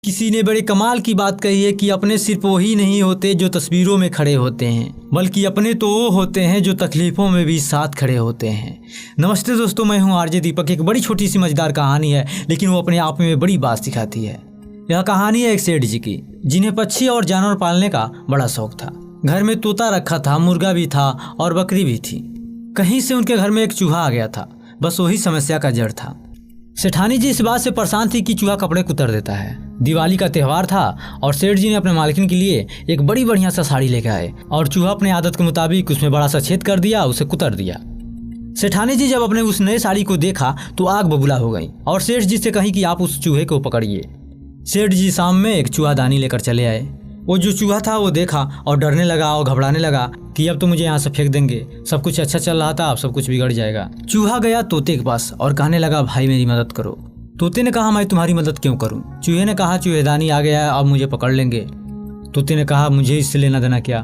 किसी ने बड़े कमाल की बात कही है कि अपने सिर्फ वो ही नहीं होते जो तस्वीरों में खड़े होते हैं, बल्कि अपने तो वो होते हैं जो तकलीफों में भी साथ खड़े होते हैं। नमस्ते दोस्तों, मैं हूं आरजे दीपक। एक बड़ी छोटी सी मजेदार कहानी है, लेकिन वो अपने आप में बड़ी बात सिखाती है। यह कहानी है एक सेठ जी की, जिन्हें पक्षी और जानवर पालने का बड़ा शौक था। घर में तोता रखा था, मुर्गा भी था और बकरी भी थी। कहीं से उनके घर में एक चूहा आ गया था, बस वही समस्या का जड़ था। सेठानी जी इस बात से परेशान थी कि चूहा कपड़े कुतर देता है। दिवाली का त्यौहार था और सेठ जी ने अपने मालकिन के लिए एक बड़ी बढ़िया सा साड़ी लेकर आए और चूहा अपने आदत के मुताबिक उसमें बड़ा सा छेद कर दिया, उसे कुतर दिया। सेठानी जी जब अपने उस नए साड़ी को देखा तो आग बबूला हो गई और सेठ जी से कही कि आप उस चूहे को पकड़िए। सेठ जी शाम में एक चूहादानी लेकर चले आए। वो जो चूहा था वो देखा और डरने लगा और घबराने लगा कि अब तो मुझे यहाँ से फेंक देंगे, सब कुछ अच्छा चल रहा था, अब सब कुछ बिगड़ जाएगा। चूहा गया तोते के पास और कहने लगा, भाई मेरी मदद करो। तोते ने कहा, मैं तुम्हारी मदद क्यों करूं? चूहे ने कहा, चूहेदानी आ गया है, अब मुझे पकड़ लेंगे। तोते ने कहा, मुझे इससे लेना देना क्या?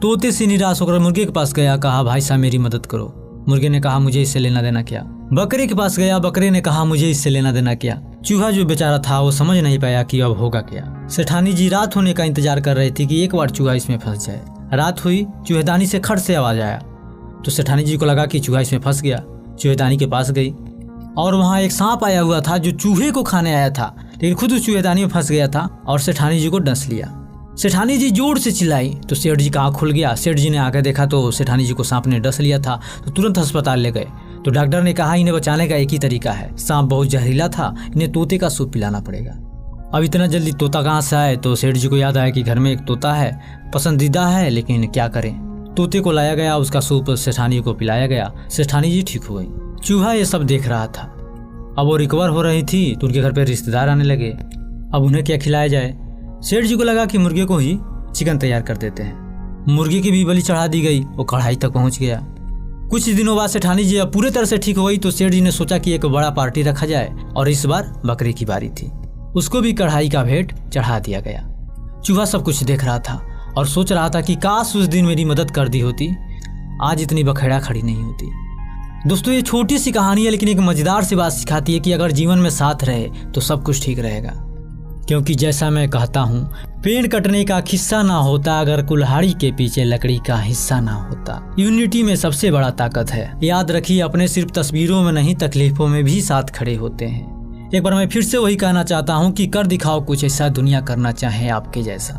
तोते से निराश होकर मुर्गे के पास गया, कहा, भाई साहब मेरी मदद करो। मुर्गे ने कहा, मुझे इससे लेना देना क्या? बकरे के पास गया, बकरे ने कहा, मुझे इससे लेना देना क्या? चूहा जो बेचारा था वो समझ नहीं पाया कि अब होगा क्या। सेठानी जी रात होने का इंतजार कर रही थी कि एक बार चूहा इसमें फंस जाए। रात हुई, चूहेदानी से खट से आवाज आया तो सेठानी जी को लगा कि चूहा इसमें फंस गया। चूहेदानी के पास गई और वहाँ एक सांप आया हुआ था जो चूहे को खाने आया था, लेकिन खुद उस चूहेदानी में फंस गया था और सेठानी जी को डस लिया। सेठानी जी जोर से चिल्लाई तो सेठ जी का आँख खुल गया। सेठ जी ने आकर देखा तो सेठानी जी को सांप ने डस लिया था, तो तुरंत अस्पताल ले गए। तो डॉक्टर ने कहा, इन्हें बचाने का एक ही तरीका है, सांप बहुत जहरीला था, इन्हें तोते का सूप पिलाना पड़ेगा। अब इतना जल्दी तोता कहाँ से आए? तो सेठ जी को याद आया कि घर में एक तोता है, पसंदीदा है, लेकिन क्या करें। तोते को लाया गया, उसका सूप सेठानी को पिलाया गया। सेठानी जी ठीक हो गई। चूहा ये सब देख रहा था। अब वो रिकवर हो रही थी तो उनके घर पे रिश्तेदार आने लगे। अब उन्हें क्या खिलाया जाए? सेठ जी को लगा कि मुर्गे को ही चिकन तैयार कर देते हैं। मुर्गे की भी बलि चढ़ा दी गई, वो कढ़ाई तक पहुंच गया। कुछ दिनों बाद सेठानी जी अब पूरे तरह से ठीक हो गई तो सेठ जी ने सोचा कि एक बड़ा पार्टी रखा जाए और इस बार बकरे की बारी थी। उसको भी कढ़ाई का भेंट चढ़ा दिया गया। चूहा सब कुछ देख रहा था और सोच रहा था कि काश उस दिन मेरी मदद कर दी होती, आज इतनी बखेड़ा खड़ी नहीं होती। दोस्तों, ये छोटी सी कहानी है, लेकिन एक मजेदार सी बात सिखाती है कि अगर जीवन में साथ रहे तो सब कुछ ठीक रहेगा। क्योंकि जैसा मैं कहता हूँ, पेड़ कटने का किस्सा ना होता अगर कुल्हाड़ी के पीछे लकड़ी का हिस्सा ना होता। यूनिटी में सबसे बड़ा ताकत है। याद रखिए, अपने सिर्फ तस्वीरों में नहीं, तकलीफों में भी साथ खड़े होते हैं। एक बार मैं फिर से वही कहना चाहता हूँ कि कर दिखाओ कुछ ऐसा, दुनिया करना चाहे आपके जैसा।